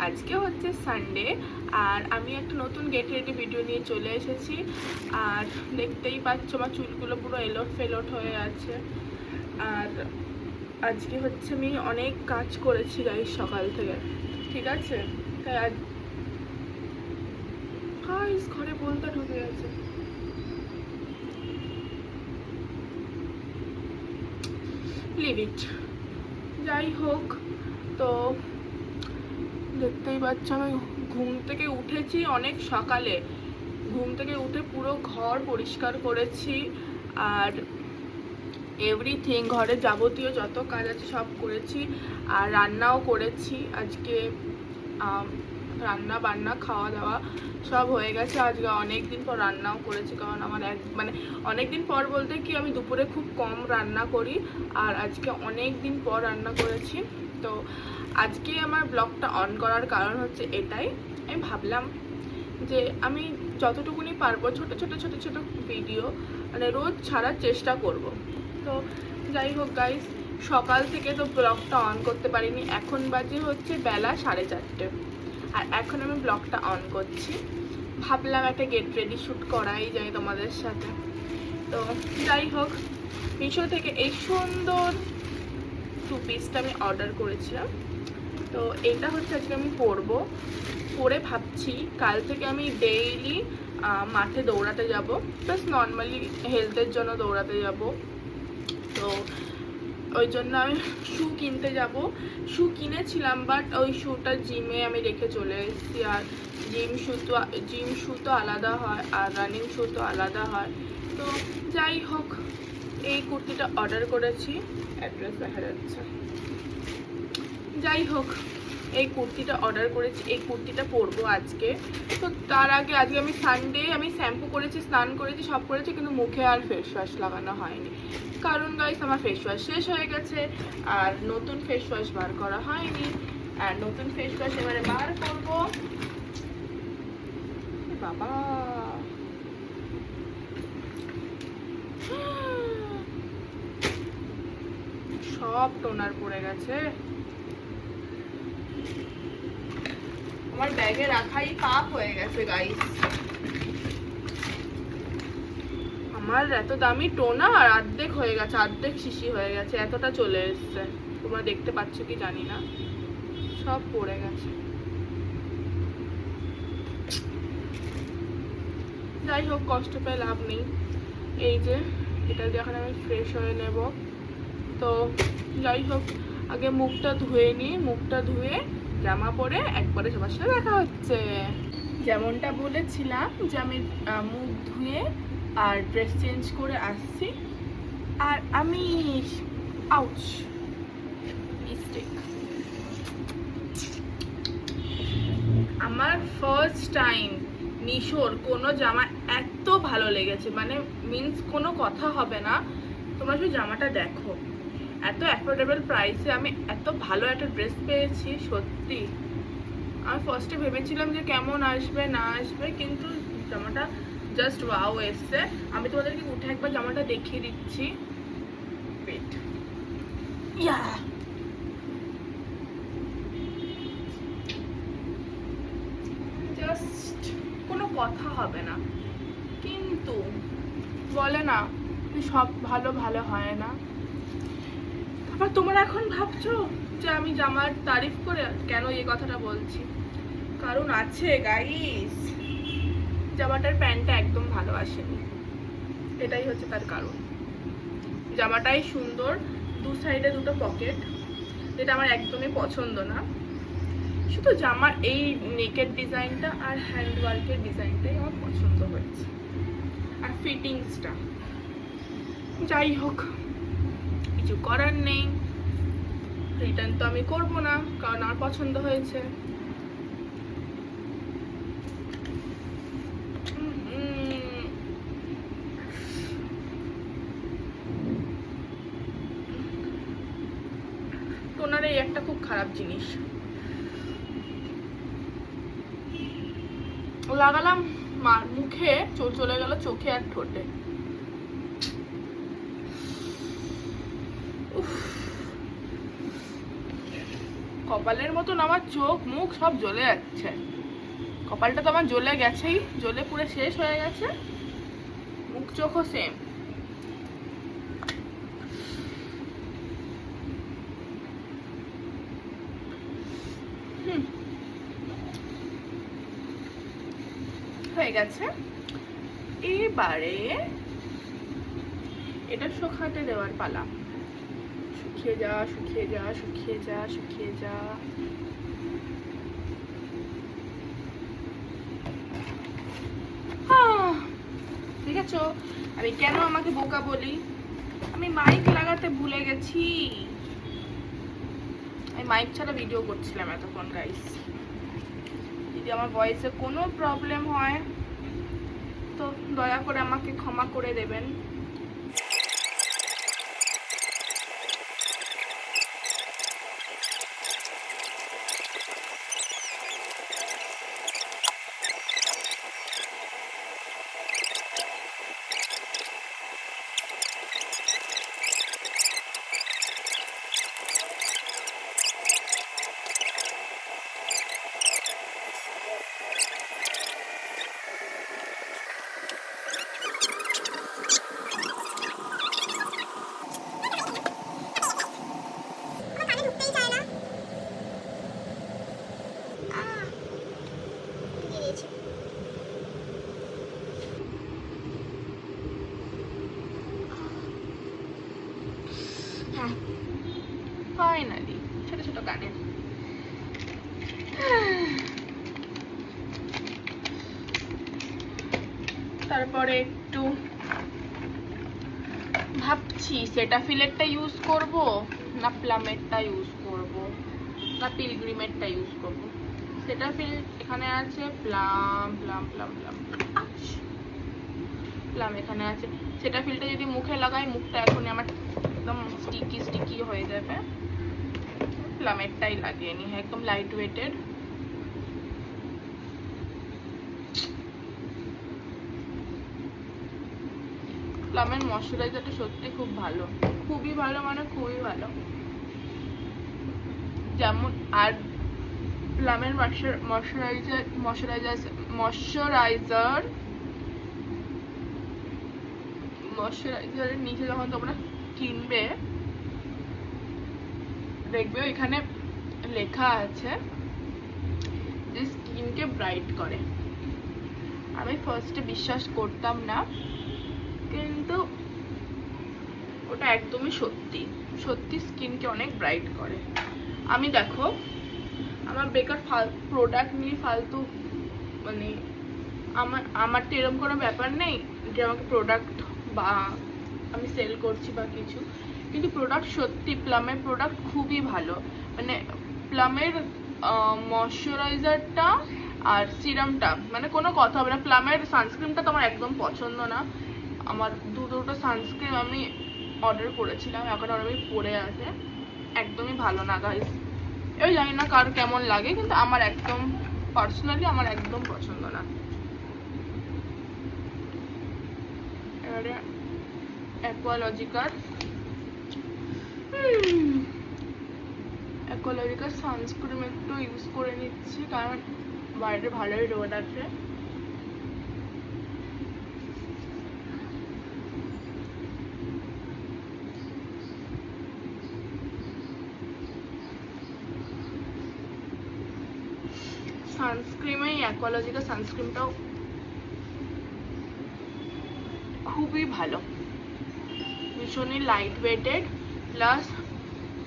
আজকে হচ্ছে সানডে আর আমি একটা নতুন গেট রেডি ভিডিও নিয়ে চলে এসেছি। আর দেখতেই পাচ্ছ আমার চুলগুলো পুরো এলোট ফেলোট হয়ে আছে। আর আজকে হচ্ছে আমি অনেক কাজ করেছি গাইস সকাল থেকে, ঠিক আছে? তাই আজ গাইস ঘরে বলতে ঢুকে গেছে। লিভ ইট, যাই হোক। তো দেখতেই পাচ্ছ আমি ঘুম থেকে উঠেছি অনেক সকালে। ঘুম থেকে উঠে পুরো ঘর পরিষ্কার করেছি আর এভরিথিং, ঘরের যাবতীয় যত কাজ আছে সব করেছি। আর রান্নাও করেছি আজকে। রান্না বান্না খাওয়া দাওয়া সব হয়ে গেছে। আজকে অনেক দিন পর রান্নাও করেছি, কারণ আমার অনেক দিন পর বলতে কি আমি দুপুরে খুব কম রান্না করি, আর আজকে অনেক দিন পর রান্না করেছি। তো আজকে আমার ব্লগটা অন করার কারণ হচ্ছে এটাই, আমি ভাবলাম যে আমি যতটুকুনি পারবো ছোট ছোট ছোট ছোট ভিডিও মানে রোজ ছাড়ার চেষ্টা করব। তো যাই হোক গাইস, সকাল থেকে তো ব্লগটা অন করতে পারিনি। এখন বাজে হচ্ছে বেলা 4:30, আর এখন আমি ব্লগটা অন করছি। ভাবলাম একটা গেট রেডি শ্যুট করাই যায় তোমাদের সাথে। তো যাই হোক, মিশো থেকে এই সুন্দর টু পিসটা আমি অর্ডার করেছিলাম। তো এটা হচ্ছে আজকে আমি পরে ভাবছি কাল থেকে আমি ডেইলি মাঠে দৌড়াতে যাব, প্লাস নর্মালি হেলথের জন্য দৌড়াতে যাব। তো ওই জন্য আমি শু কিনতে যাব। শু কিনেছিলাম, বাট ওই শুটা জিমে আমি রেখে চলে এসেছি। আর জিম শু তো আলাদা হয় আর রানিং শু তো আলাদা হয়। তো যাই হোক, এই কুর্তিটা অর্ডার করেছি, অ্যাড্রেস দেখা যাচ্ছে। যাই হোক, এই কুর্তিটা অর্ডার করেছি, এই কুর্তিটা পরবো আজকে। তো তার আগে আজকে আমি সানডে, আমি শ্যাম্পু করেছি, স্নান করেছি, সব করেছি, কিন্তু মুখে আর ফেস ওয়াশ লাগানো হয়নি। কারণ গাইস আমার ফেস ওয়াশ শেষ হয়ে গেছে আর নতুন ফেস ওয়াশ বার করা হয়নি। আর নতুন ফেস ওয়াশ এবারে বার করবো। বাবা, সব টোনার পড়ে গেছে। আমার ব্যাগে রাখাই পাপ হয়ে গেছে গাইস। আমার এত দামি টোনা আর অর্ধেক হয়ে গেছে, অর্ধেক শিশি হয়ে গেছে, এতটা চলে এসছে। তোমরা দেখতে পাচ্ছ কি জানি না, সব পড়ে গেছে। যাই হোক, কষ্ট পেয়ে লাভ নেই। এই যে এটা দিয়ে এখন আমি ফ্রেশ হয়ে নেব। তো যাই হোক, আগে মুখটা ধুয়ে নিই, মুখটা ধুয়ে জামা পরে একবারে সবার সাথে দেখা হচ্ছে। যেমনটা বলেছিলাম যে আমি মুখ ধুয়ে আর ড্রেস চেঞ্জ করে আসছি। আর আমি আউচ মিস্টেক, আমার ফার্স্ট টাইম মিশোর কোনো জামা এত ভালো লেগেছে, মানে মিন্স কোনো কথা হবে না, তোমরা শুধু জামাটা দেখো। এত অ্যাফোর্ডেবল প্রাইসে আমি এত ভালো একটা ড্রেস পেয়েছি, সত্যি। আমি ফার্স্টে ভেবেছিলাম যে কেমন আসবে না আসবে, কিন্তু জামাটা জাস্ট ওয়াও এসছে। আমি তোমাদেরকে উঠে একবার জামাটা দেখিয়ে দিচ্ছি। ওয়েট, ইয়া, জাস্ট কোনো কথা হবে না। কিন্তু বলে না সব ভালো ভালো হয় না। আবার তোমরা এখন ভাবছো যে আমি জামার তারিফ করে কেন এই কথাটা বলছি, কারণ আছে গাইস। জামাটার প্যান্টটা একদম ভালো আসেনি, এটাই হচ্ছে তার কারণ। জামাটাই সুন্দর, দু সাইডে দুটো পকেট, যেটা আমার একদমই পছন্দ না। শুধু জামার এই নেকের ডিজাইনটা আর হ্যান্ড ওয়ার্কের ডিজাইনটাই আমার পছন্দ হয়েছে, আর ফিটিংসটা। যাই হোক, কিছু করার নেই, রিটার্ন তো আমি করবো না, কারণ আমার পছন্দ হয়েছে। টোনার এই একটা খুব খারাপ জিনিস, লাগালাম মুখে, চলে গেল চোখে আর ঠোঁটে। কপালের মতন আমার চোখ মুখ সব জ্বলে যাচ্ছে। কপালটা তো আমার জ্বলে গেছেই, জ্বলে পুরো শেষ হয়ে গেছে, মুখ চোখও সেম। হয়ে গেছে। এবারে এটা শুকাতে দেওয়ার পালা। শুকিয়ে যা, শুকিয়ে যা, শুকিয়ে যা, শুকিয়ে যা। ঠিক আছে, আমি কেন আমাকে বোকা বলি? আমি মাইক লাগাতে ভুলে গেছি। আমি মাইক ছাড়া ভিডিও করছিলাম এতক্ষণ গাইস। যদি আমার ভয়েসে কোনো প্রবলেম হয় তো দয়া করে আমাকে ক্ষমা করে দেবেন। ফাইনালি ছোট ছোট গানের তারপরে একটু ভাবছি সেটাফিলেরটা ইউজ করব না প্লামেরটা ইউজ করব না পিলগ্রিমেরটা ইউজ করব। সেটাফিল এখানে আছে, plum plum plum plum plum এখানে আছে। সেটাফিলটা যদি মুখে লাগাই মুখটা এখনই আমার একদম স্টিকি স্টিকি হয়ে যাবে। প্লামেরটাই লাগিয়ে নি, একদম লাইট ওয়েটেড। প্লামের ময়শ্চারাইজারটা সত্যি খুব ভালো, খুবই ভালো, মানে খুবই ভালো। যেমন আর প্লামের ময়শ্চারাইজারের নিচে যখন তোমরা কিনবে দেখবে এখানে লেখা আছে যে স্কিনকে ব্রাইট করে। আমি ফার্স্টে বিশ্বাস করতাম না, কিন্তু ওটা একদমই সত্যি, সত্যি স্কিনকে অনেক ব্রাইট করে। আমি দেখো আমার বেকার প্রোডাক্ট নিয়ে ফালতু, মানে আমার তো এরকম কোনো ব্যাপার নেই যে আমাকে প্রোডাক্ট বা আমি সেল করছি বা কিছু, কিন্তু প্রোডাক্ট সত্যি প্লামের প্রোডাক্ট খুবই ভালো। মানে প্লামের ময়শ্চারাইজারটা আর সিরামটা মানে কোনো কথা হবে না। প্লামের সানস্ক্রিনটা তো আমার একদম পছন্দ না। আমার দুটো সানস্ক্রিন আমি অর্ডার করেছিলাম, এখন আমি পরে আছে, একদমই ভালো না গাইস। এও জানি না কার কেমন লাগে, কিন্তু আমার একদম পার্সোনালি আমার একদম পছন্দ না। এবারে অ্যাকোয়ালজিকার সানস্ক্রিন একটু ইউজ করে নিচ্ছি, কারণ বাইরে ভালোই রোদ আছে। সানস্ক্রিমে অ্যাকোয়ালজিকার সানস্ক্রিনটাও খুবই ভালো, ভীষণই light weighted, plus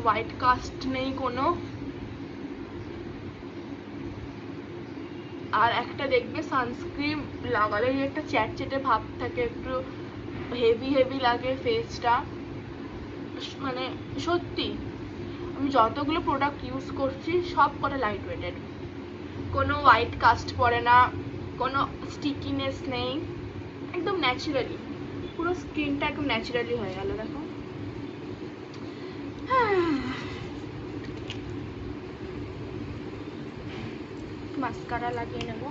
white cast নেই কোনো। আর একটা দেখবে সানস্ক্রিন লাগালে একটা চ্যাটচ্যাটে ভাব থাকে, একটু হেভি হেভি লাগে ফেসটা। মানে সত্যি আমি যতগুলো প্রোডাক্ট ইউজ করছি সব কটা লাইট ওয়েটেড, কোনো হোয়াইট কাস্ট পড়ে না, কোনো স্টিকিনেস নেই, একদম ন্যাচারালি পুরো স্কিনটা একদম ন্যাচারালি হয়ে গেল। দেখো মাস্কারা লাগিয়ে নেব।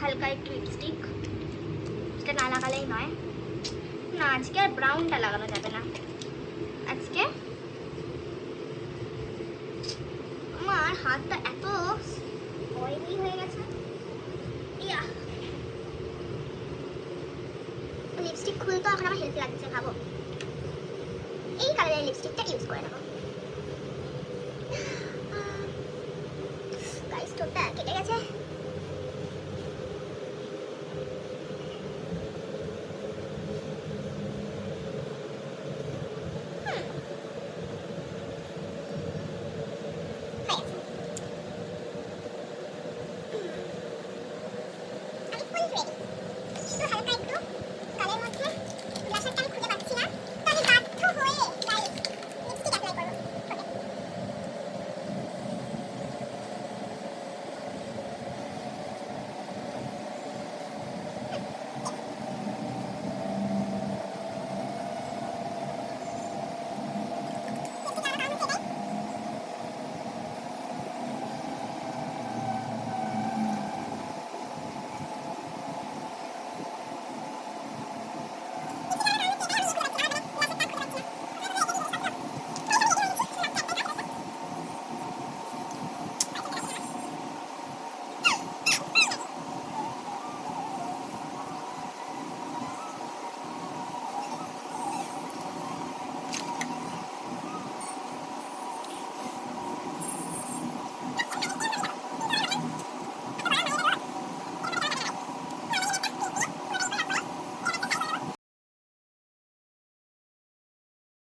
হালকা একটু লিপস্টিক, এটা না লাগালেই নয়। না, আজকে আর ব্রাউনটা লাগানো যাবে না। আজকে আমার হাতটা এত অয়েলি হয়ে গেছে। ইয়া, লিপস্টিক খুলতে এখন আমার হেলদি লাগছে। ভাবো, এই কালারের লিপস্টিকটা ইউজ করে না।